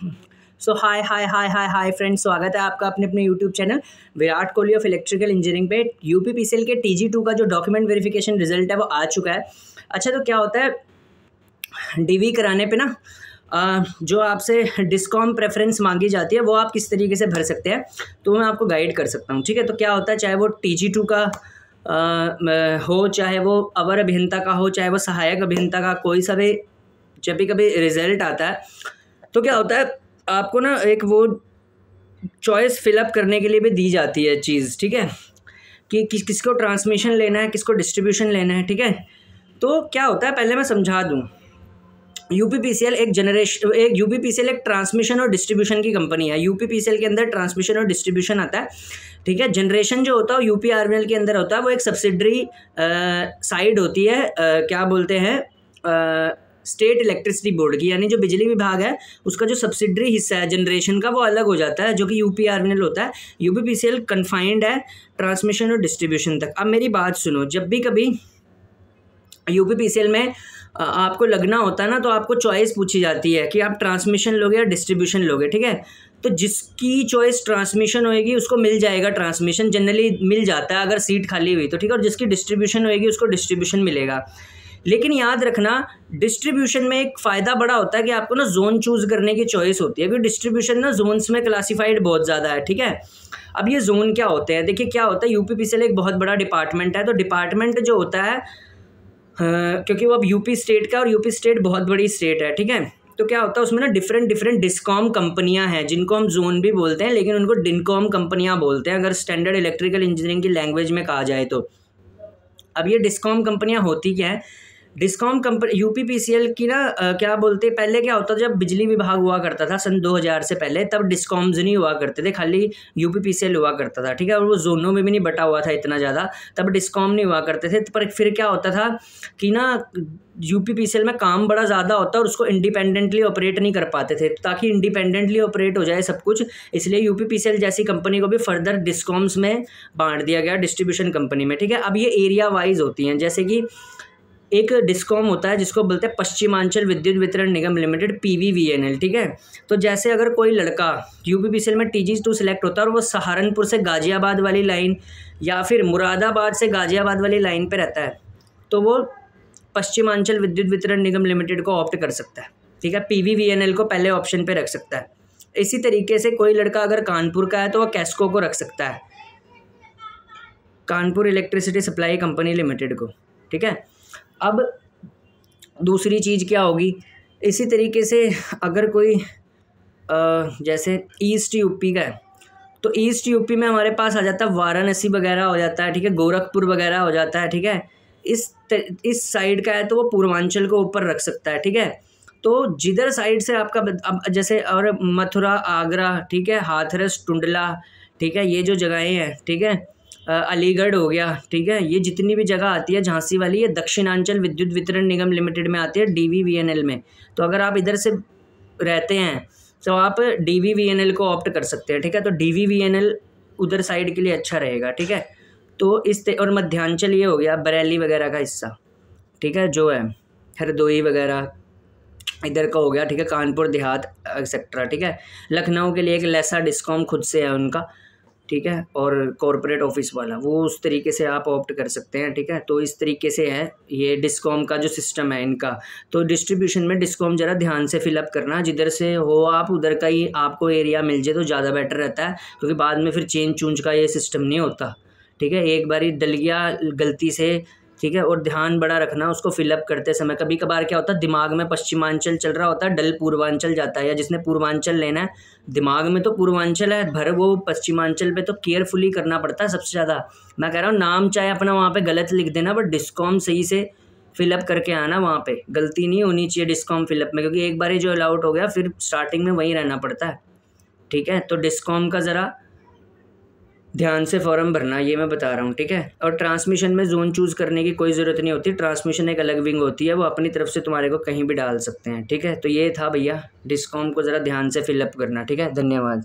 सो हाय हाय हाय हाय hi friends, स्वागत है आपका अपने अपने YouTube channel Virat Kohli of electrical engineering पे। यूपीपीसीएल के TG2 का जो डॉक्यूमेंट वेरिफिकेशन रिजल्ट है वो आ चुका है। अच्छा, तो क्या होता है डीवी कराने पे ना जो आपसे डिस्कॉम प्रेफरेंस मांगी जाती है वो आप किस तरीके से भर सकते हैं, तो मैं आपको गाइड कर सकता हूँ। ठीक है, तो क्या होता है, चाहे वो TG2 का हो, चाहे वो अवर अभियंता का हो, चाहे वो सहायक अभियंता का, कोई सा भी जब भी कभी रिजल्ट आता है तो क्या होता है आपको ना एक वो चॉइस फिलअप करने के लिए भी दी जाती है चीज़। ठीक है, कि किसको ट्रांसमिशन लेना है, किसको डिस्ट्रीब्यूशन लेना है। ठीक है, तो क्या होता है पहले मैं समझा दूँ। यूपीपीसीएल एक ट्रांसमिशन और डिस्ट्रीब्यूशन की कंपनी है। यूपीपीसीएल के अंदर ट्रांसमिशन और डिस्ट्रीब्यूशन आता है। ठीक है, जनरेशन जो होता है यूपीआरवीएल के अंदर होता है, वो एक सब्सिडरी साइड होती है, क्या बोलते हैं, स्टेट इलेक्ट्रिसिटी बोर्ड की, यानी जो बिजली विभाग है उसका जो सब्सिडरी हिस्सा है जनरेशन का वो अलग हो जाता है, जो कि यूपीआरवीएल होता है। यूपीपीसीएल कन्फाइंड है ट्रांसमिशन और डिस्ट्रीब्यूशन तक। अब मेरी बात सुनो, जब भी कभी यूपीपीसीएल में आपको लगना होता है ना, तो आपको चॉइस पूछी जाती है कि आप ट्रांसमिशन लोगे या डिस्ट्रीब्यूशन लोगे। ठीक है, तो जिसकी चॉइस ट्रांसमिशन होएगी उसको मिल जाएगा ट्रांसमिशन, जनरली मिल जाता है अगर सीट खाली हुई तो। ठीक है, और जिसकी डिस्ट्रीब्यूशन होएगी उसको डिस्ट्रीब्यूशन मिलेगा। लेकिन याद रखना, डिस्ट्रीब्यूशन में एक फ़ायदा बड़ा होता है कि आपको ना जोन चूज़ करने की चॉइस होती है, क्योंकि डिस्ट्रीब्यूशन ना जोन्स में क्लासीफाइड बहुत ज़्यादा है। ठीक है, अब ये जोन क्या होते हैं, देखिए क्या होता है, यूपीपीसीएल एक बहुत बड़ा डिपार्टमेंट है। तो डिपार्टमेंट जो होता है क्योंकि वो अब यूपी स्टेट का, और यूपी स्टेट बहुत बड़ी स्टेट है। ठीक है, तो क्या होता है उसमें ना डिफरेंट डिस्कॉम कंपनियां हैं, जिनको हम जोन भी बोलते हैं, लेकिन उनको डिनकॉम कंपनियां बोलते हैं अगर स्टैंडर्ड इलेक्ट्रिकल इंजीनियरिंग की लैंग्वेज में कहा जाए तो। अब ये डिस्कॉम कंपनियां होती क्या है, डिस्कॉम कंपनी यूपीपीसीएल की ना क्या बोलते हैं, पहले क्या होता था, जब बिजली विभाग हुआ करता था सन 2000 से पहले, तब डिस्कॉम्स नहीं हुआ करते थे, खाली यूपीपीसीएल हुआ करता था। ठीक है, और वो जोनों में भी नहीं बटा हुआ था इतना ज़्यादा, तब डिस्कॉम नहीं हुआ करते थे। पर फिर क्या होता था कि ना यूपीपीसीएल में काम बड़ा ज़्यादा होता है और उसको इंडिपेंडेंटली ऑपरेट नहीं कर पाते थे। ताकि इंडिपेंडेंटली ऑपरेट हो जाए सब कुछ, इसलिए यूपीपीसीएल जैसी कंपनी को भी फर्दर डिस्कॉम्स में बांट दिया गया, डिस्ट्रीब्यूशन कंपनी में। ठीक है, अब ये एरिया वाइज होती हैं, जैसे कि एक डिस्कॉम होता है जिसको बोलते हैं पश्चिमांचल विद्युत वितरण निगम लिमिटेड, PVVNL। ठीक है, तो जैसे अगर कोई लड़का यूपीपीसीएल में TG2 सिलेक्ट होता है और वो सहारनपुर से गाजियाबाद वाली लाइन या फिर मुरादाबाद से गाजियाबाद वाली लाइन पे रहता है, तो वो पश्चिमांचल विद्युत वितरण निगम लिमिटेड को ऑप्ट कर सकता है। ठीक है, PVVNL को पहले ऑप्शन पे रख सकता है। इसी तरीके से कोई लड़का अगर कानपुर का है तो वह कैस्को को रख सकता है, Kanpur electricity supply company limited को। ठीक है, अब दूसरी चीज़ क्या होगी, इसी तरीके से अगर कोई जैसे ईस्ट यूपी का है, तो ईस्ट यूपी में हमारे पास आ जाता है वाराणसी वगैरह हो जाता है। ठीक है, गोरखपुर वगैरह हो जाता है। ठीक है, इस साइड का है तो वो पूर्वांचल को ऊपर रख सकता है। ठीक है, तो जिधर साइड से आपका अब जैसे और मथुरा, आगरा, ठीक है, हाथरस, टुंडला, ठीक है, ये जो जगहें हैं, ठीक है, अलीगढ़ हो गया। ठीक है, ये जितनी भी जगह आती है, झांसी वाली, ये दक्षिणांचल विद्युत वितरण निगम लिमिटेड में आती है, DVVNL में। तो अगर आप इधर से रहते हैं तो आप DVVNL को ऑप्ट कर सकते हैं। ठीक है, तो DVVNL उधर साइड के लिए अच्छा रहेगा। ठीक है, तो और मध्यांचल ये हो गया बरेली वगैरह का हिस्सा। ठीक है, जो है हरदोई वगैरह इधर का हो गया। ठीक है, कानपुर देहात एक्सेट्रा। ठीक है, लखनऊ के लिए एक लैसा डिस्कॉम खुद से है उनका। ठीक है, और कॉरपोरेट ऑफिस वाला, वो उस तरीके से आप ऑप्ट कर सकते हैं। ठीक है, तो इस तरीके से है ये डिस्कॉम का जो सिस्टम है इनका। तो डिस्ट्रीब्यूशन में डिस्कॉम ज़रा ध्यान से फिलअप करना, जिधर से हो आप उधर का ही आपको एरिया मिल जाए तो ज़्यादा बेटर रहता है, क्योंकि बाद में फिर चेंज चूंज का ये सिस्टम नहीं होता। ठीक है, एक बारी डल गया गलती से। ठीक है, और ध्यान बड़ा रखना उसको फिलअप करते समय। कभी कभार क्या होता है, दिमाग में पश्चिमांचल चल रहा होता है, डल पूर्वांचल जाता है, या जिसने पूर्वांचल लेना है, दिमाग में तो पूर्वांचल है भर, वो पश्चिमांचल पे तो केयरफुली करना पड़ता है सबसे ज़्यादा। मैं कह रहा हूँ नाम चाहे अपना वहाँ पे गलत लिख देना, बट डिस्कॉम सही से फिलअप करके आना, वहाँ पे गलती नहीं होनी चाहिए डिस्कॉम फिलअप में, क्योंकि एक बार जो अलाउट हो गया फिर स्टार्टिंग में वहीं रहना पड़ता है। ठीक है, तो डिस्कॉम का ज़रा ध्यान से फॉर्म भरना, ये मैं बता रहा हूँ। ठीक है, और ट्रांसमिशन में जोन चूज़ करने की कोई ज़रूरत नहीं होती, ट्रांसमिशन एक अलग विंग होती है, वो अपनी तरफ से तुम्हारे को कहीं भी डाल सकते हैं। ठीक है, तो ये था भैया, डिस्कॉम को ज़रा ध्यान से फिलअप करना। ठीक है, धन्यवाद।